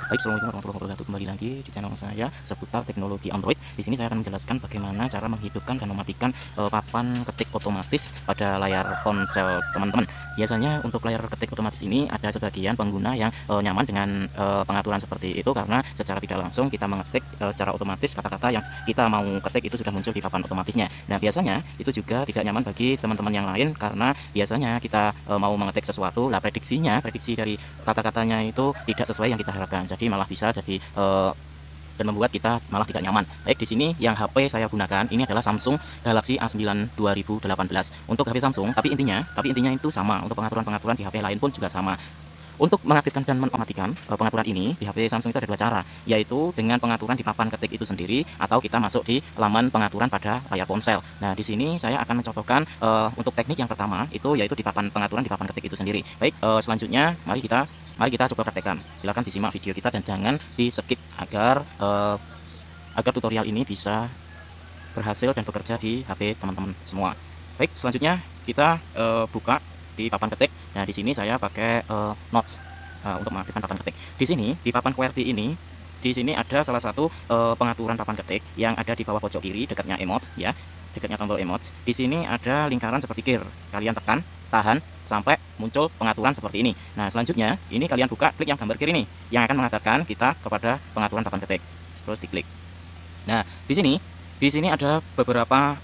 Baik, assalamualaikum warahmatullahi wabarakatuh. Kembali lagi di channel saya seputar teknologi Android. Di sini saya akan menjelaskan bagaimana cara menghidupkan dan mematikan papan ketik otomatis pada layar ponsel teman-teman. Biasanya untuk layar ketik otomatis ini ada sebagian pengguna yang nyaman dengan pengaturan seperti itu karena secara tidak langsung kita mengetik secara otomatis kata-kata yang kita mau ketik itu sudah muncul di papan otomatisnya. Nah, biasanya itu juga tidak nyaman bagi teman-teman yang lain karena biasanya kita mau mengetik sesuatu, lah prediksi dari kata-katanya itu tidak sesuai yang kita harapkan. Jadi malah bisa jadi dan membuat kita malah tidak nyaman. Baik, di sini yang HP saya gunakan ini adalah Samsung Galaxy A9 2018. Untuk HP Samsung, tapi intinya itu sama. Untuk pengaturan di HP lain pun juga sama. Untuk mengaktifkan dan mematikan pengaturan ini di HP Samsung itu ada dua cara, yaitu dengan pengaturan di papan ketik itu sendiri atau kita masuk di laman pengaturan pada layar ponsel. Nah, di sini saya akan mencontohkan untuk teknik yang pertama itu yaitu di papan pengaturan di papan ketik itu sendiri. Baik, selanjutnya mari kita coba praktekkan. Silahkan disimak video kita dan jangan di skip agar tutorial ini bisa berhasil dan bekerja di HP teman-teman semua. Baik, selanjutnya kita buka di papan ketik. Nah, di sini saya pakai notes untuk mengaktifkan papan ketik. Di sini di papan QWERTY ini, di sini ada salah satu pengaturan papan ketik yang ada di bawah pojok kiri dekatnya emote ya, dekatnya tombol emote. Di sini ada lingkaran seperti kir. Kalian tekan, tahan sampai muncul pengaturan seperti ini. Nah, selanjutnya ini kalian buka, klik yang gambar kiri ini yang akan mengantarkan kita kepada pengaturan papan ketik. Terus diklik. Nah, di sini ada beberapa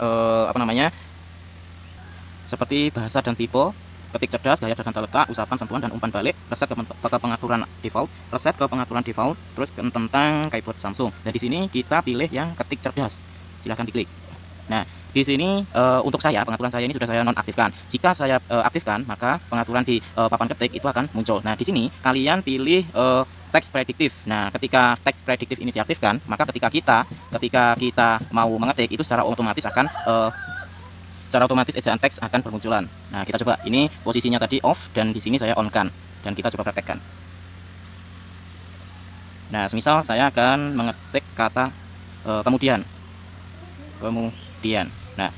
seperti bahasa dan tipe, ketik cerdas, gaya dan terletak, usapan, sentuhan dan umpan balik, reset ke pengaturan default, terus tentang keyboard Samsung. Dan di sini kita pilih yang ketik cerdas. Silahkan diklik. Nah, di sini untuk pengaturan saya ini sudah saya nonaktifkan. Jika saya aktifkan, maka pengaturan di papan ketik itu akan muncul. Nah, di sini kalian pilih teks prediktif. Nah, ketika teks prediktif ini diaktifkan, maka ketika kita mau mengetik itu secara otomatis ejaan teks akan bermunculan. Nah, kita coba. Ini posisinya tadi off dan di sini saya on kan. Dan kita coba praktekkan. Nah, semisal saya akan mengetik kata kemudian. Nah,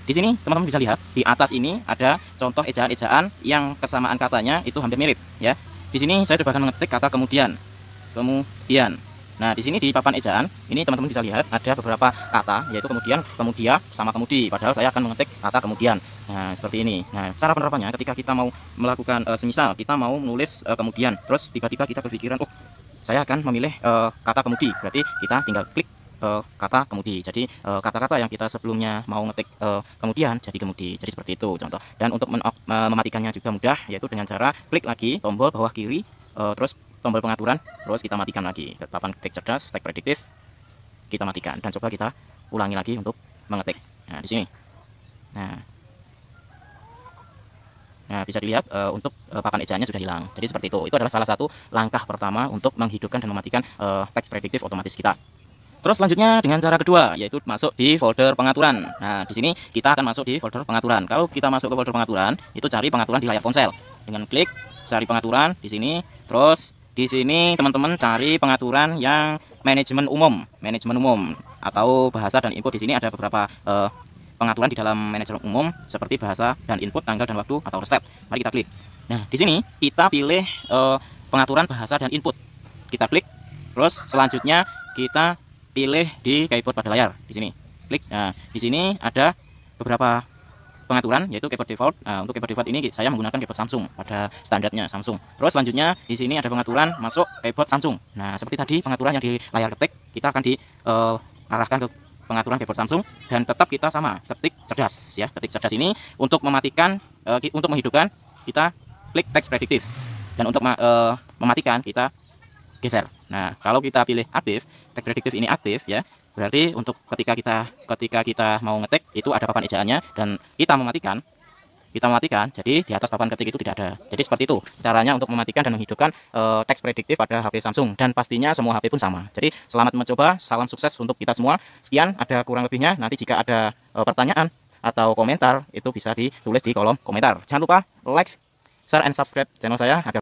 di sini teman-teman bisa lihat di atas ini ada contoh ejaan-ejaan yang kesamaan katanya itu hampir mirip ya. Di sini saya coba akan mengetik kata kemudian. Nah, di sini di papan ejaan ini teman-teman bisa lihat ada beberapa kata, yaitu kemudia sama kemudi. Padahal saya akan mengetik kata kemudian. Nah, seperti ini. Nah, cara penerapannya ketika kita mau melakukan semisal kita mau menulis kemudian, terus tiba-tiba kita berpikiran, oh, saya akan memilih kata kemudi. Berarti kita tinggal klik kata kemudi. Jadi kata-kata yang kita sebelumnya mau ngetik kemudian jadi kemudi. Jadi seperti itu contoh. Dan untuk mematikannya juga mudah, yaitu dengan cara klik lagi tombol bawah kiri, terus tombol pengaturan, terus kita matikan lagi ke papan ketik cerdas, teks prediktif, kita matikan dan coba kita ulangi lagi untuk mengetik. Nah, di sini. Nah, bisa dilihat untuk papan ejaannya sudah hilang. Jadi seperti itu. Itu adalah salah satu langkah pertama untuk menghidupkan dan mematikan teks prediktif otomatis kita. Terus selanjutnya dengan cara kedua, yaitu masuk di folder pengaturan. Nah, di sini kita akan masuk di folder pengaturan. Kalau kita masuk ke folder pengaturan, itu cari pengaturan di layar ponsel. Dengan klik cari pengaturan di sini, terus di sini teman-teman cari pengaturan yang manajemen umum atau bahasa dan input. Di sini ada beberapa pengaturan di dalam manajemen umum seperti bahasa dan input, tanggal dan waktu atau reset. Mari kita klik. Nah, di sini kita pilih pengaturan bahasa dan input. Kita klik. Terus selanjutnya kita pilih di keyboard pada layar. Di sini klik. Nah, di sini ada beberapa pengaturan yaitu keyboard default. Untuk keyboard default ini saya menggunakan keyboard Samsung pada standarnya Samsung. Terus selanjutnya di sini ada pengaturan masuk keyboard Samsung. Nah, seperti tadi pengaturan yang di layar ketik, kita akan diarahkan ke pengaturan keyboard Samsung dan tetap kita sama ketik cerdas ya. Ketik cerdas ini untuk mematikan, untuk menghidupkan kita klik teks prediktif dan untuk mematikan kita geser. Nah, kalau kita pilih aktif, teks prediktif ini aktif ya. Berarti untuk ketika kita mau ngetik itu ada papan ejaannya dan kita mematikan, jadi di atas papan ketik itu tidak ada. Jadi seperti itu caranya untuk mematikan dan menghidupkan teks prediktif pada HP Samsung, dan pastinya semua HP pun sama. Jadi selamat mencoba, salam sukses untuk kita semua. Sekian, ada kurang lebihnya. Nanti jika ada pertanyaan atau komentar itu bisa ditulis di kolom komentar. Jangan lupa like, share, and subscribe channel saya agar